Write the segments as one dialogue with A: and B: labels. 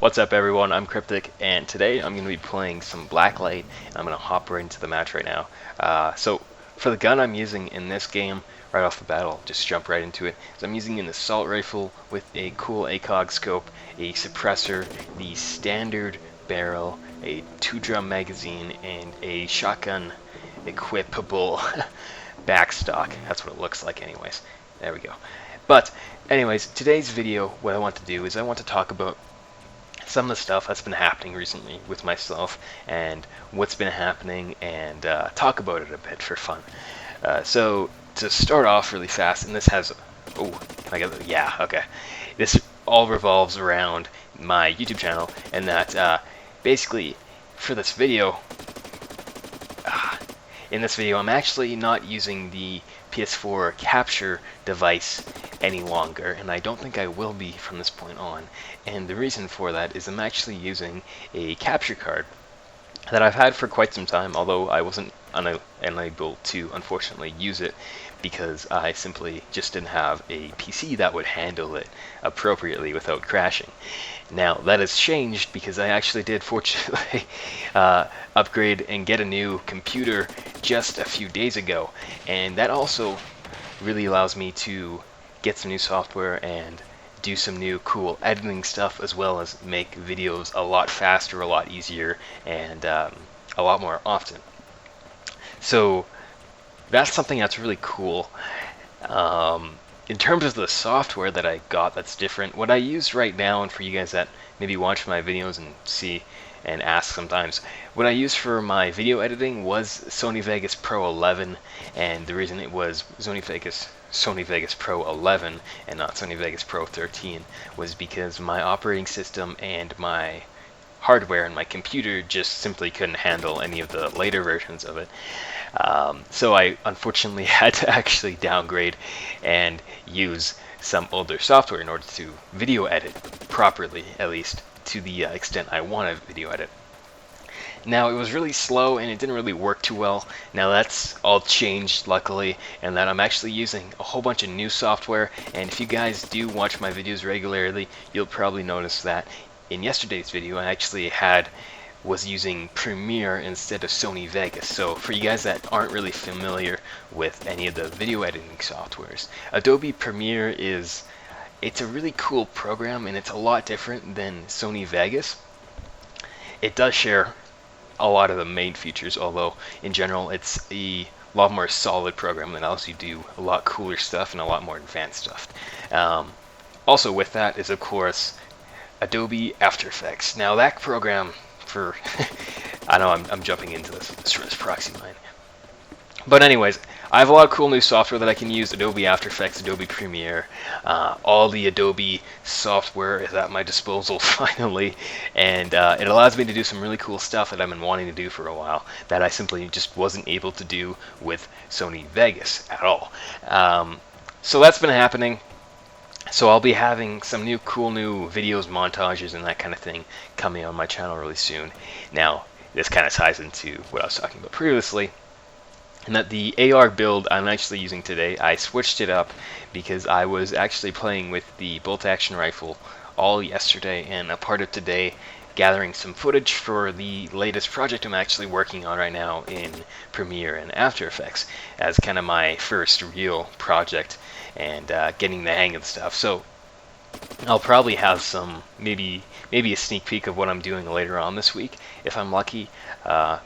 A: What's up everyone, I'm Cryptic, and today I'm going to be playing some Blacklight, and I'm going to hop right into the match right now. So for the gun I'm using in this game, right off the bat, I'll just jump right into it. So I'm using an assault rifle with a cool ACOG scope, a suppressor, the standard barrel, a 2-drum magazine, and a shotgun equipable backstock. That's what it looks like anyways. There we go. But anyways, today's video, what I want to do is I want to talk about some of the stuff that's been happening recently with myself and what's been happening, and talk about it a bit for fun. So to start off really fast, and this has, this all revolves around my YouTube channel, and that basically for this video, in this video I'm actually not using the PS4 capture device any longer, and I don't think I will be from this point on. And the reason for that is I'm actually using a capture card that I've had for quite some time, although I wasn't unable to unfortunately use it because I simply just didn't have a PC that would handle it appropriately without crashing. Now that has changed because I actually did fortunately upgrade and get a new computer just a few days ago, and that also really allows me to get some new software and do some new cool editing stuff, as well as make videos a lot faster, a lot easier, and a lot more often. So that's something that's really cool. In terms of the software that I got that's different, what I use right now, and for you guys that maybe watch my videos and see and ask sometimes, what I use for my video editing was Sony Vegas Pro 11, and the reason it was Sony Vegas Pro 11 and not Sony Vegas Pro 13 was because my operating system and my hardware and my computer just simply couldn't handle any of the later versions of it. So I unfortunately had to actually downgrade and use some older software in order to video edit properly, at least to the extent I want to video edit. Now, it was really slow and it didn't really work too well. Now that's all changed, luckily, and that I'm actually using a whole bunch of new software. And if you guys do watch my videos regularly, you'll probably notice that in yesterday's video I actually was using Premiere instead of Sony Vegas. So for you guys that aren't really familiar with any of the video editing softwares, Adobe Premiere it's a really cool program, and it's a lot different than Sony Vegas. It does share a lot of the main features, although in general it's a lot more solid program that allows you to do a lot cooler stuff and a lot more advanced stuff. Also with that is, of course, Adobe After Effects. Now that program, for I know I'm jumping into this proxy mine, but anyways, I have a lot of cool new software that I can use: Adobe After Effects, Adobe Premiere, all the Adobe software is at my disposal finally, and it allows me to do some really cool stuff that I've been wanting to do for a while that I simply just wasn't able to do with Sony Vegas at all. So that's been happening. So I'll be having some cool new videos, montages, and that kind of thing coming on my channel really soon. Now, this kind of ties into what I was talking about previously, and that the AR build I'm actually using today, I switched it up because I was actually playing with the bolt-action rifle all yesterday and a part of today, gathering some footage for the latest project I'm actually working on right now in Premiere and After Effects as kind of my first real project, and getting the hang of the stuff. So I'll probably have some, maybe a sneak peek of what I'm doing later on this week if I'm lucky.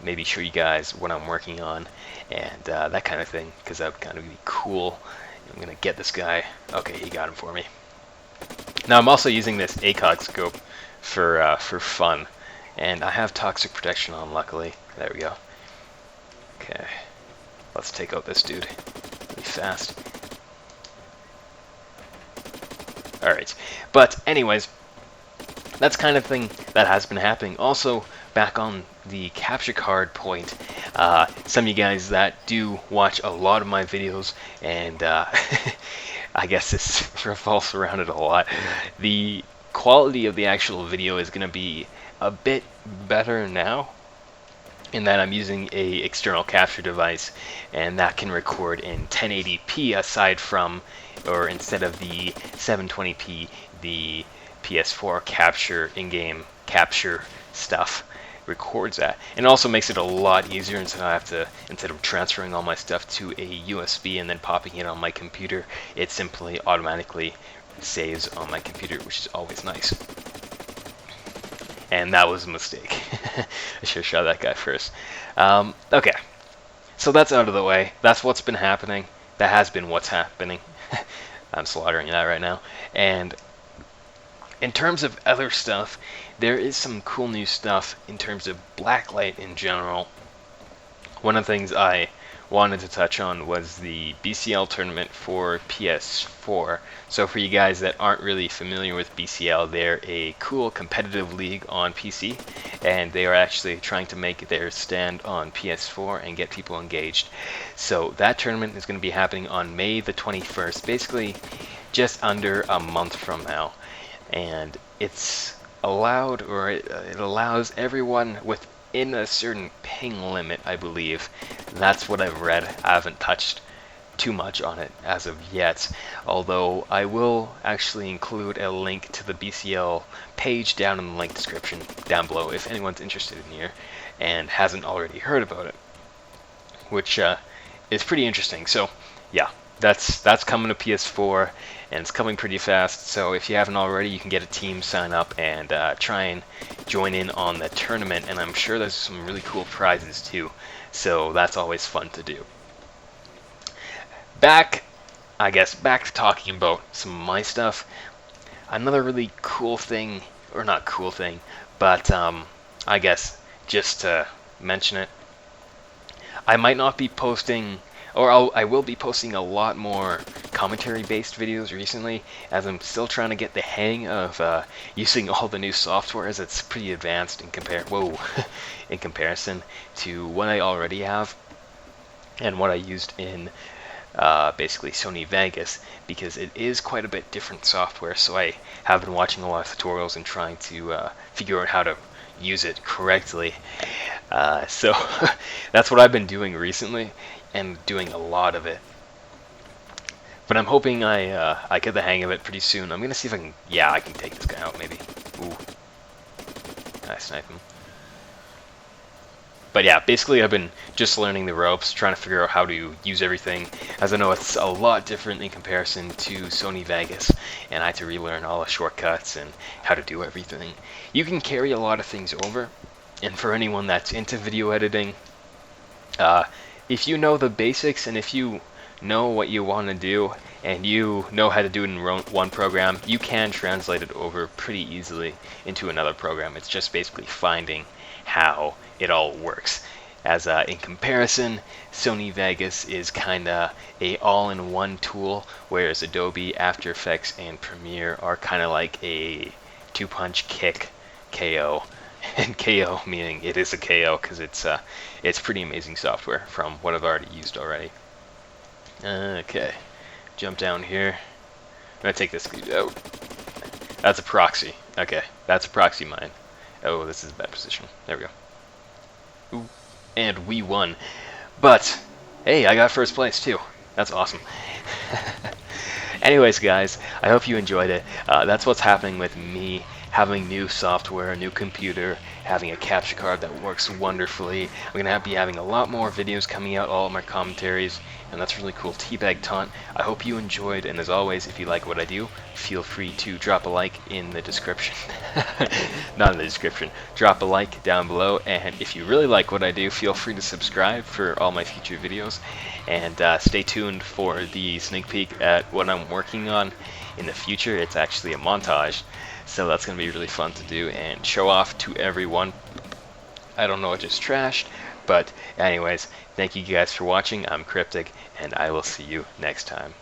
A: Maybe show you guys what I'm working on and that kind of thing, because that would kind of be cool. I'm gonna get this guy. Okay, he got him for me. Now I'm also using this ACOG scope for fun, and I have toxic protection on, luckily. There we go. Okay, let's take out this dude really fast. Alright, but anyways, that's kind of thing that has been happening. Also, back on the capture card point, some of you guys that do watch a lot of my videos, and I guess this revolves around it a lot, the quality of the actual video is going to be a bit better now, in that I'm using a external capture device, and that can record in 1080p aside from, or instead of the 720p, the PS4 capture, in-game capture stuff records that, and it also makes it a lot easier instead of transferring all my stuff to a USB and then popping it on my computer. It simply automatically saves on my computer, which is always nice. And that was a mistake. I should have shot that guy first. Okay, so that's out of the way. That's what's been happening. That has been what's happening. I'm slaughtering that right now. And in terms of other stuff, there is some cool new stuff in terms of Blacklight in general. One of the things I wanted to touch on was the BCL tournament for PS4. So for you guys that aren't really familiar with BCL, they're a cool competitive league on PC, and they are actually trying to make their stand on PS4 and get people engaged. So that tournament is going to be happening on May the 21st, basically just under a month from now. And it's allowed, or it allows everyone within a certain ping limit, I believe. That's what I've read. I haven't touched too much on it as of yet, although I will actually include a link to the BCL page down in the link description down below if anyone's interested in here and hasn't already heard about it, which is pretty interesting. So yeah, that's coming to PS4, and it's coming pretty fast. So if you haven't already, you can get a team, sign up, and try and join in on the tournament. And I'm sure there's some really cool prizes too. So that's always fun to do. Back to talking about some of my stuff. Another really cool thing, or not cool thing, but I guess just to mention it, I might not be posting, or I will be posting a lot more commentary-based videos recently, as I'm still trying to get the hang of using all the new software, as it's pretty advanced in comparison to what I already have and what I used in basically Sony Vegas, because it is quite a bit different software. So I have been watching a lot of tutorials and trying to figure out how to use it correctly. So that's what I've been doing recently, and doing a lot of it. But I'm hoping I get the hang of it pretty soon. I'm gonna see if I can. Yeah, I can take this guy out maybe. Ooh, I snipe him. But yeah, basically I've been just learning the ropes, trying to figure out how to use everything, as I know it's a lot different in comparison to Sony Vegas, and I had to relearn all the shortcuts and how to do everything. You can carry a lot of things over, and for anyone that's into video editing, if you know the basics and if you know what you want to do and you know how to do it in one program, you can translate it over pretty easily into another program. It's just basically finding how it all works. As in comparison, Sony Vegas is kinda a all-in-one tool, whereas Adobe, After Effects, and Premiere are kinda like a two-punch kick KO. And KO meaning it is a KO because it's pretty amazing software from what I've already used already. Okay, jump down here. I'm gonna take this. Oh, that's a proxy. Okay, that's a proxy mine. Oh, this is a bad position. There we go. Ooh, and we won. But hey, I got first place too. That's awesome. Anyways, guys, I hope you enjoyed it. That's what's happening with me. Having new software, a new computer, having a capture card that works wonderfully. I'm going to be having a lot more videos coming out, all of my commentaries, and that's really cool. Teabag Taunt. I hope you enjoyed, and as always, if you like what I do, feel free to drop a like in the description. Not in the description. Drop a like down below, and if you really like what I do, feel free to subscribe for all my future videos, and stay tuned for the sneak peek at what I'm working on in the future. It's actually a montage. So that's going to be really fun to do and show off to everyone. I don't know, I just trashed. But anyways, thank you guys for watching. I'm Cryptic, and I will see you next time.